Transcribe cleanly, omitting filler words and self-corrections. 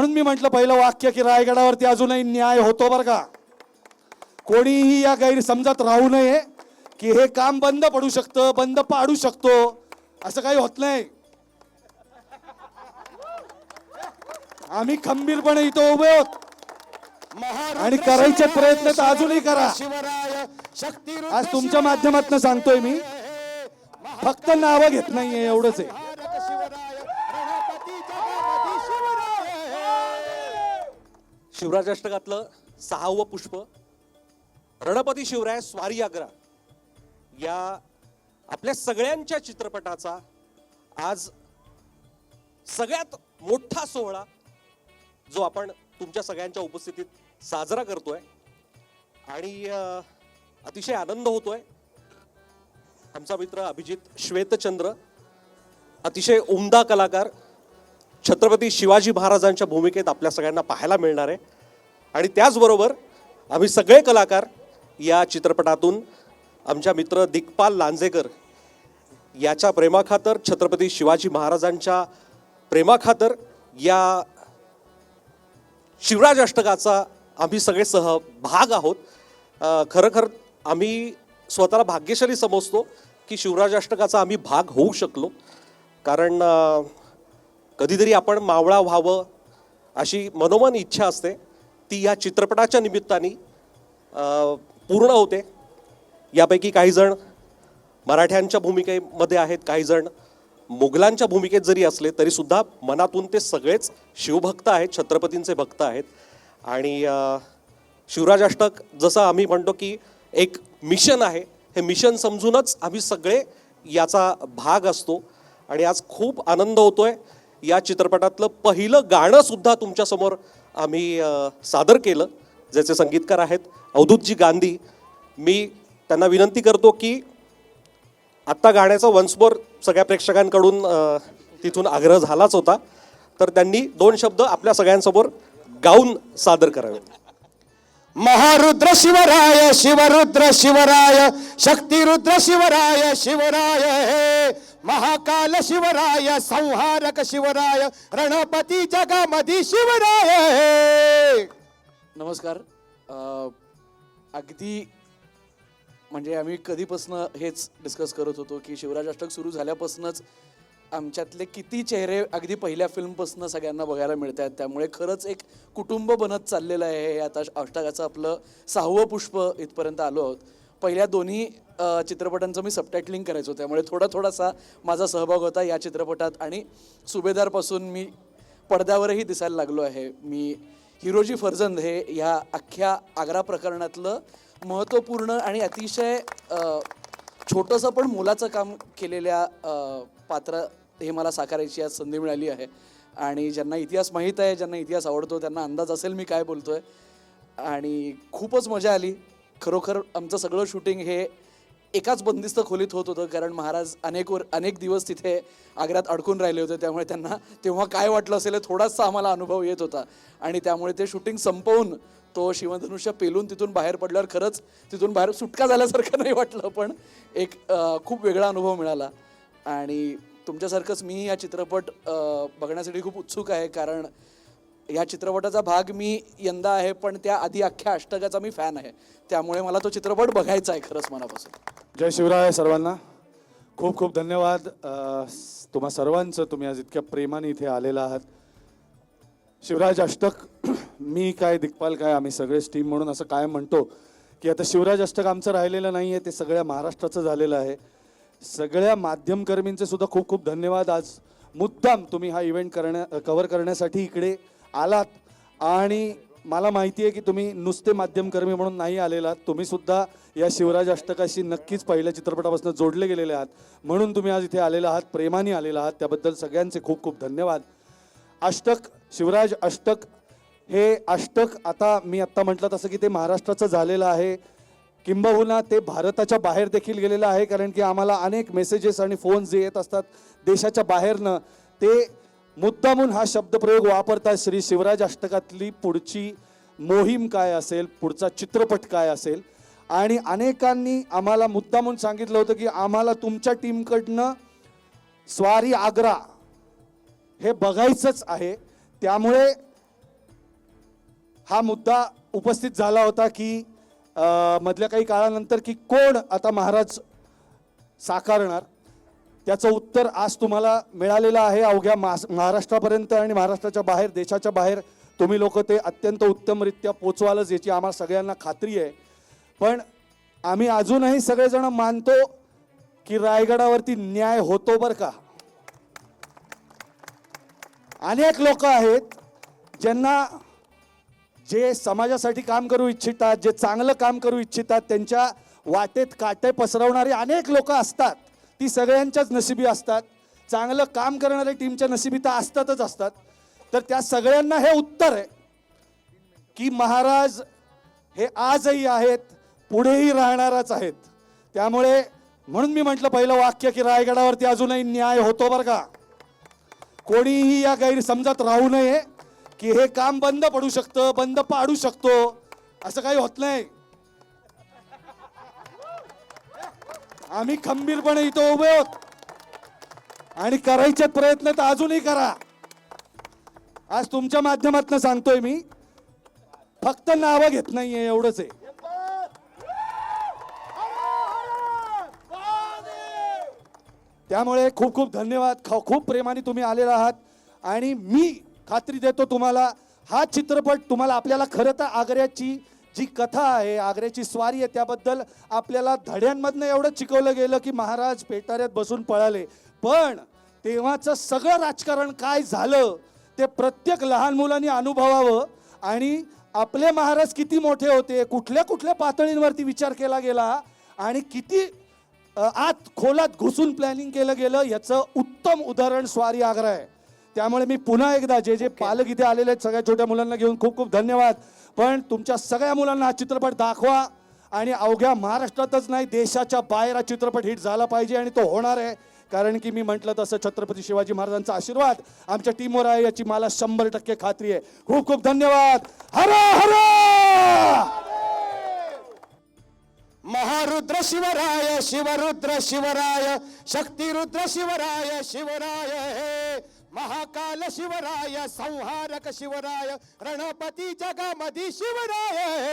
म्हणून मी म्हटलं पहिलं वाक्य की रायगडावरती अजूनही न्याय होतो बरं का. कोणीही या गैरसमजात राहू नये की हे काम बंद पडू शकतं, बंद पाडू शकतो, असं काही होत नाही. आम्ही खंबीरपणे इथं उभे आहोत आणि करायचे प्रयत्न तर अजूनही करा. आज तुमच्या माध्यमातून सांगतोय मी, फक्त नावं घेत नाहीये एवढंच आहे. शिवराजाष्टकातलं 6वं पुष्प रणपती शिवराय स्वारी आग्रा या आपल्या सगळ्यांच्या चित्रपटाचा आज सगळ्यात मोठा सोहळा जो आपण तुमच्या सगळ्यांच्या उपस्थितीत साजरा करतोय आणि अतिशय आनंद होतोय. आमचा मित्र अभिजित श्वेतचंद्र अतिशय उमदा कलाकार छत्रपती शिवाजी महाराजांच्या भूमिकेत आपल्या सगळ्यांना पाहायला मिळणार आहे. आणि त्याचबरोबर आम्ही सगळे कलाकार या चित्रपटातून आमच्या मित्र दिग्पाल लांजेकर याच्या प्रेमाखातर, छत्रपती शिवाजी महाराजांच्या प्रेमाखातर या शिवराज अष्टकाचा आम्ही सगळे सहभाग आहोत. खरं आम्ही स्वतःला भाग्यशाली समजतो की शिवराज अष्टकाचा आम्ही भाग होऊ शकलो. कारण कधीतरी आपण मावळा व्हावं अशी मनोमन इच्छा असते, ती या चित्रपटाच्या निमित्ताने पूर्ण होते. यापैकी काही जण मराठ्यांच्या भूमिकेमध्ये आहेत, काही जण मुघलांच्या भूमिकेत जरी असले तरी सुद्धा मनातून ते सगळेच शिवभक्त आहेत, छत्रपतींचे भक्त आहेत. आणि शिवराज अष्टक जसं आम्ही म्हणतो की एक मिशन आहे, हे मिशन समजूनच आम्ही सगळे याचा भाग असतो. आणि आज खूप आनंद होतोय. या चित्रपटातलं पहिलं गाणं सुद्धा तुमच्यासमोर आम्ही सादर केलं, ज्याचे संगीतकार आहेत अवधूतजी गांधी. मी त्यांना विनंती करतो की आत्ता गाण्याचा वन्स मोर सगळ्या प्रेक्षकांकडून तिथून आग्रह झालाच होता, तर त्यांनी 2 शब्द आपल्या सगळ्यांसमोर गाऊन सादर करावे. महारुद्र शिवराय शिवरुद्र शिवराय शक्तिरुद्र शिवराय शिवराय हे महाकाल शिवराय संहारक शिवराय रणपती जगामधी शिवराय हे. नमस्कार. अगदी म्हणजे आम्ही कधीपासनं हेच डिस्कस करत होतो की शिवराज अष्टक सुरू झाल्यापासूनच आमच्यातले किती चेहरे अगदी पहिल्या फिल्मपासून सगळ्यांना बघायला मिळत आहेत. त्यामुळे खरंच एक कुटुंब बनत चाललेलं आहे. हे आता अष्टकाचं आपलं 6वं पुष्प इथपर्यंत आलो आहोत. पहिल्या दोन्ही चित्रपटांचं मी सबटायटलिंग करायचो, त्यामुळे थोडासा माझा सहभाग होता या चित्रपटात. आणि सुभेदारपासून मी पडद्यावरही दिसायला लागलो आहे. मी हिरोजी फर्जंद हे ह्या अख्ख्या आग्रा प्रकरणातलं महत्त्वपूर्ण आणि अतिशय छोटंसं पण मोलाचं काम केलेल्या पात्र हे मला साकारायची आज संधी मिळाली आहे. आणि ज्यांना इतिहास माहीत आहे, ज्यांना इतिहास आवडतो, त्यांना अंदाज असेल मी काय बोलतो आहे. आणि खूपच मजा आली. खरोखर आमचं सगळं शूटिंग हे एकाच बंदिस्त खोलीत होत होतं, कारण महाराज अनेक दिवस तिथे आग्र्यात अडकून राहिले होते. त्यामुळे त्यांना तेव्हा काय वाटलं असेल थोडासा आम्हाला अनुभव येत होता. आणि त्यामुळे ते शूटिंग संपवून तो शिवधनुष्य पेलून तिथून बाहेर पडल्यावर खरंच तिथून बाहेर सुटका झाल्यासारखं नाही वाटलं, पण एक खूप वेगळा अनुभव मिळाला. आणि तुमच्यासारखंच मी हा चित्रपट बघण्यासाठी खूप उत्सुक आहे, कारण या चित्रपटाचा भाग मी यंदा आहे, पण त्याआधी अख्ख्या अष्टकाचा मी फॅन आहे. त्यामुळे मला तो चित्रपट बघायचा आहे खरंच मनापासून. जय शिवराय सर्वांना. खूप खूप धन्यवाद तुम्हा सर्वांचं. तुम्ही आज इतक्या प्रेमाने इथे आलेला आहात. शिवराज अष्टक, मी काय दिग्पाल काय आम्ही सगळेच टीम म्हणून असं काय म्हणतो की आता शिवराज अष्टक आमचं राहिलेलं नाही आहे, ते सगळ्या महाराष्ट्राचं झालेलं आहे. सगळ्या माध्यमकर्मींचे सुद्धा खूप खूप धन्यवाद. आज मुद्दाम तुम्ही हा इव्हेंट कव्हर करण्यासाठी इकडे आलात. आणि मला माहिती आहे की तुम्ही नुसते माध्यमकर्मी म्हणून नाही आलेलात, तुम्ही सुद्धा या शिवराज अष्टकाशी नक्कीच पहिल्या चित्रपटापासून जोडले गेलेले आहात, म्हणून तुम्ही आज इथे आलेला आहात, प्रेमाने आलेला आहात. त्याबद्दल सगळ्यांचे खूप खूप धन्यवाद. अष्टक, शिवराज अष्टक हे अष्टक आता मी आत्ता म्हटलं तसं की ते महाराष्ट्राचं झालेलं आहे, किंबहुना ते भारताच्या बाहेर देखील गेलेलं आहे. कारण की आम्हाला अनेक मेसेजेस आणि फोन्स जे येत असतात देशाच्या बाहेरनं, ते मुद्दामून हा शब्दप्रयोग वापरतात. श्री शिवराज अष्टकातली पुढची मोहीम काय असेल, पुढचा चित्रपट काय असेल. आणि अनेकांनी आम्हाला मुद्दामून सांगितलं होतं की आम्हाला तुमच्या टीमकडनं स्वारी आग्रा हे बघायचंच आहे. त्यामुळे हा मुद्दा उपस्थित झाला होता की मधल्या काही काळानंतर की कोण आता महाराज साकारणार, त्याचं उत्तर आज तुम्हाला मिळालेलं आहे. अवघ्या महाराष्ट्रापर्यंत आणि महाराष्ट्राच्या बाहेर, देशाच्या बाहेर तुम्ही लोक ते अत्यंत उत्तमरित्या पोचवालच याची आम्हाला सगळ्यांना खात्री आहे. पण आम्ही अजूनही सगळेजण मानतो की रायगडावरती न्याय होतो बरं का. अनेक लोक आहेत ज्यांना जे समाजासाठी काम करू इच्छितात, जे चांगलं काम करू इच्छितात, त्यांच्या वाटेत काटे पसरवणारे अनेक लोक असतात. ती सगळ्यांच्याच नशिबी असतात. चांगलं काम करणारे टीमच्या नशिबी तर असतातच असतात. तर त्या सगळ्यांना हे उत्तर आहे की महाराज हे आजही आहेत, पुढेही राहणारच आहेत. त्यामुळे म्हणून मी म्हटलं पहिलं वाक्य की रायगडावरती अजूनही न्याय होतो बरं का. कोणीही या गैरसमजात राहू नये की हे काम बंद पडू शकतं, बंद पाडू शकतो, असं काही होत नाही. आम्ही खंबीरपणे इथं उभे आहोत आणि करायचे प्रयत्न तर अजूनही करा. आज तुमच्या माध्यमातून सांगतोय मी, फक्त नावं घेत नाहीये एवढंच आहे. त्यामुळे खूप खूप धन्यवाद. खूप प्रेमाने तुम्ही आलेला आहात आणि मी खात्री देतो तुम्हाला, हा चित्रपट तुम्हाला, आपल्याला खरं तर आग्र्याची जी कथा आहे, आग्र्याची स्वारी आहे, त्याबद्दल आपल्याला धड्यांमधनं एवढं शिकवलं गेलं की महाराज पेटाऱ्यात बसून पळाले. पण तेव्हाचं सगळं राजकारण काय झालं ते प्रत्येक लहान मुलांनी अनुभवावं आणि आपले महाराज किती मोठे होते, कुठल्या कुठल्या पातळींवरती विचार केला गेला आणि किती आत खोलात घुसून प्लॅनिंग केलं गेलं, याचं उत्तम उदाहरण स्वारी आग्रा आहे. त्यामुळे मी पुन्हा एकदा जे पालक इथे आलेले आहेत सगळ्या छोट्या मुलांना घेऊन खूप खूप धन्यवाद. पण तुमच्या सगळ्या मुलांना हा चित्रपट दाखवा आणि अवघ्या महाराष्ट्रातच नाही, देशाच्या बाहेर हा चित्रपट हिट झाला पाहिजे आणि तो होणार आहे. कारण की मी म्हटलं तसं छत्रपती शिवाजी महाराजांचा आशीर्वाद आमच्या टीमवर आहे याची मला 100% खात्री आहे. खूप खूप धन्यवाद. हर हर महारुद्र शिवराय शिवरुद्र शिवराय शक्तिरुद्र शिवराय शिवराय हे महाकाल शिवराय संहारक शिवराय रणपती जगामधी शिवराय हे